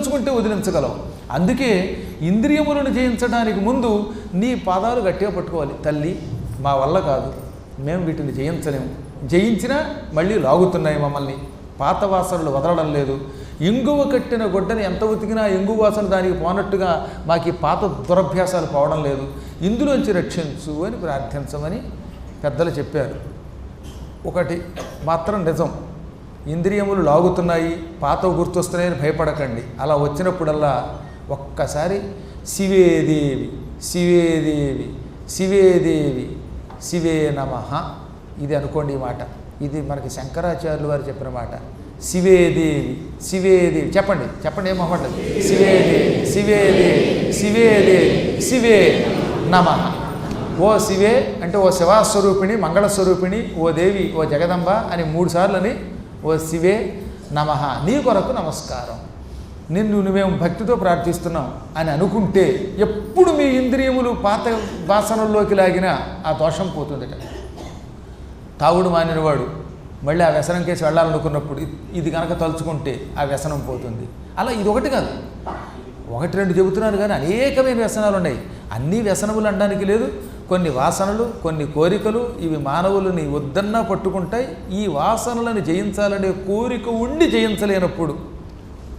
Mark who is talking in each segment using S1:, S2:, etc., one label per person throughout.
S1: తలుచుకుంటే వదిలించగలవు. అందుకే ఇంద్రియములను జయించడానికి ముందు నీ పాదాలు గట్టిగా పట్టుకోవాలి. తల్లి, మా వల్ల కాదు, మేము వీటిని జయించలేము, జయించినా మళ్ళీ లాగుతున్నాయి మమ్మల్ని, పాత వాసనలు వదలడం లేదు, ఇంగువ కట్టిన గుడ్డని ఎంత ఉతికినా ఇంగు వాసన దానికి పోనట్టుగా మాకు ఈ పాత దురభ్యాసాలు పోవడం లేదు, ఇందులోంచి రక్షించు అని ప్రార్థించమని పెద్దలు చెప్పారు. ఒకటి మాత్రం నిజం, ఇంద్రియములు లాగుతున్నాయి, పాతవి గుర్తొస్తున్నాయని భయపడకండి. అలా వచ్చినప్పుడల్లా ఒక్కసారి శివేదేవి శివేదేవి శివేదేవి శివే నమః ఇది అనుకోండి. ఈ మాట ఇది మనకి శంకరాచార్యులు వారు చెప్పిన మాట. శివేదేవి శివేదేవి చెప్పండి, చెప్పండి, ఏం అవ్వట్లేదు. శివేదేవి శివేదేవి శివేదేవి శివే నమః. ఓ శివే అంటే ఓ శివాస్వరూపిణి, మంగళస్వరూపిణి, ఓ దేవి, ఓ జగదంబ అని 3 సార్లు అని ఓ శివే నమః, నీ కొరకు నమస్కారం, నిన్ను మేము భక్తితో ప్రార్థిస్తున్నాం అని అనుకుంటే ఎప్పుడు మీ ఇంద్రియములు పాత వాసనల్లోకి లాగినా ఆ దోషం పోతుందట. తాగుడు మానినవాడు మళ్ళీ ఆ వ్యసనం కేసి వెళ్ళాలనుకున్నప్పుడు ఇది కనుక తలుచుకుంటే ఆ వ్యసనం పోతుంది. అలా ఇది ఒకటి కాదు, 1-2 చెబుతున్నాను కానీ అనేకమైన వ్యసనాలు ఉన్నాయి. అన్నీ వ్యసనములు అనడానికి లేదు. కొన్ని వాసనలు, కొన్ని కోరికలు, ఇవి మానవులని వద్దన్నా పట్టుకుంటాయి. ఈ వాసనలను జయించాలనే కోరిక ఉండి జయించలేనప్పుడు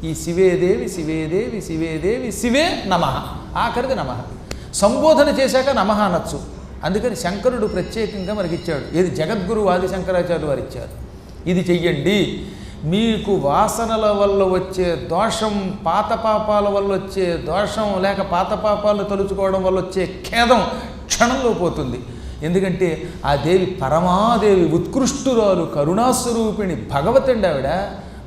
S1: ఈ శివేదేవి శివేదేవి శివేదేవి శివే నమః, ఆఖరిది నమః. సంబోధన చేశాక నమః అనొచ్చు. అందుకని శంకరుడు ప్రత్యేకంగా మనకిచ్చాడు. ఏది జగద్గురు ఆది శంకరాచార్యులు వారు ఇచ్చారు. ఇది చెయ్యండి, మీకు వాసనల వల్ల వచ్చే దోషం, పాత పాపాల వల్ల వచ్చే దోషం, లేక పాత పాపాలను తలుచుకోవడం వల్ల వచ్చే ఖేదం క్షణంలో పోతుంది. ఎందుకంటే ఆ దేవి పరమాదేవి, ఉత్కృష్టురాలు, కరుణాస్వరూపిణి, భగవతండి ఆవిడ.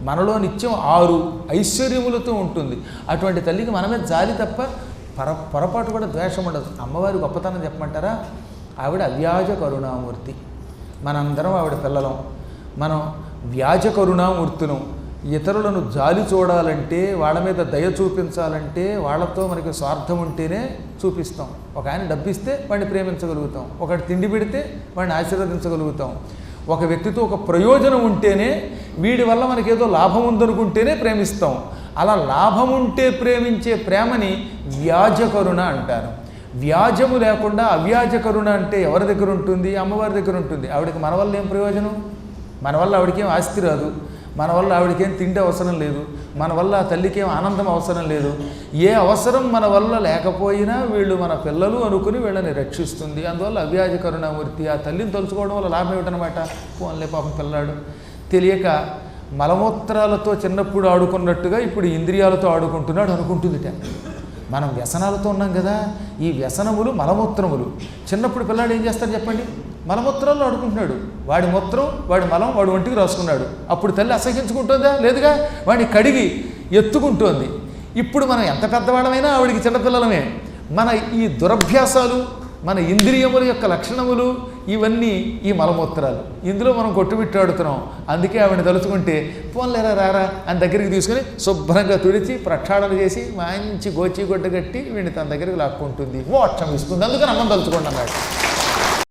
S1: మనలో నిత్యం 6 ఐశ్వర్యములతో ఉంటుంది. అటువంటి తల్లికి మనమే జాలి తప్ప పొరపాటు కూడా ద్వేషం ఉండదు. అమ్మవారి గొప్పతనం చెప్పమంటారా? ఆవిడ అవ్యాజ కరుణామూర్తి. మనందరం ఆవిడ పిల్లలం. మనం వ్యాజ కరుణామూర్తులం. ఇతరులను జాలి చూడాలంటే, వాళ్ళ మీద దయ చూపించాలంటే, వాళ్ళతో మనకి స్వార్థం ఉంటేనే చూపిస్తాం. ఒక ఆయన డబ్బిస్తే వాడిని ప్రేమించగలుగుతాం, ఒకటి తిండి పెడితే వాడిని ఆశీర్వదించగలుగుతాం. ఒక వ్యక్తితో ఒక ప్రయోజనం ఉంటేనే, వీడి వల్ల మనకేదో లాభం ఉందనుకుంటేనే ప్రేమిస్తాం. అలా లాభం ఉంటే ప్రేమించే ప్రేమని వ్యాజ కరుణ అంటారు. వ్యాజము లేకుండా అవ్యాజ కరుణ అంటే ఎవరి దగ్గర ఉంటుంది? అమ్మవారి దగ్గర ఉంటుంది. ఆవిడకి మన వల్ల ఏం ప్రయోజనం? మన వల్ల ఆవిడకేం ఆస్తి రాదు, మన వల్ల ఆవిడకేం తిండి అవసరం లేదు, మన వల్ల ఆ తల్లికేం ఆనందం అవసరం లేదు. ఏ అవసరం మన వల్ల లేకపోయినా వీళ్ళు మన పిల్లలు అనుకుని వీళ్ళని రక్షిస్తుంది. అందువల్ల అవ్యాజ కరుణామూర్తి. ఆ తల్లిని తలుచుకోవడం వల్ల లాభం ఏమిటనమాట? పోన్లే పాపం పిల్లాడు తెలియక మలమూత్రాలతో చిన్నప్పుడు ఆడుకున్నట్టుగా ఇప్పుడు ఇంద్రియాలతో ఆడుకుంటున్నాడు అనుకుంటుందిట. మనం వ్యసనాలతో ఉన్నాం కదా, ఈ వ్యసనములు మలమూత్రములు. చిన్నప్పుడు పిల్లాడు ఏం చేస్తాడు చెప్పండి? మలమూత్రాల్లో ఆడుకుంటున్నాడు. వాడి మూత్రం, వాడి మలం వాడి ఒంటికి రాసుకున్నాడు. అప్పుడు తల్లి అసహించుకుంటుందా? లేదుగా. వాడిని కడిగి ఎత్తుకుంటోంది. ఇప్పుడు మనం ఎంత పెద్దవాళ్ళమైనా ఆవిడికి చిన్నపిల్లలమే. మన ఈ దురభ్యాసాలు, మన ఇంద్రియముల యొక్క లక్షణములు ఇవన్నీ ఈ మలమూత్రాలు. ఇందులో మనం కొట్టుమిట్టాడుతున్నాం. అందుకే ఆవిడని తలుచుకుంటే పోన్లేరా రారా అని దగ్గరికి తీసుకుని శుభ్రంగా తుడిచి ప్రక్షాళన చేసి మంచి గోచి గుడ్డ కట్టి వీడిని తన దగ్గరికి లాక్కుంటుంది, మోక్షం ఇస్తుంది. అందుకని అమ్మని తలుచుకోండి అన్నాడు.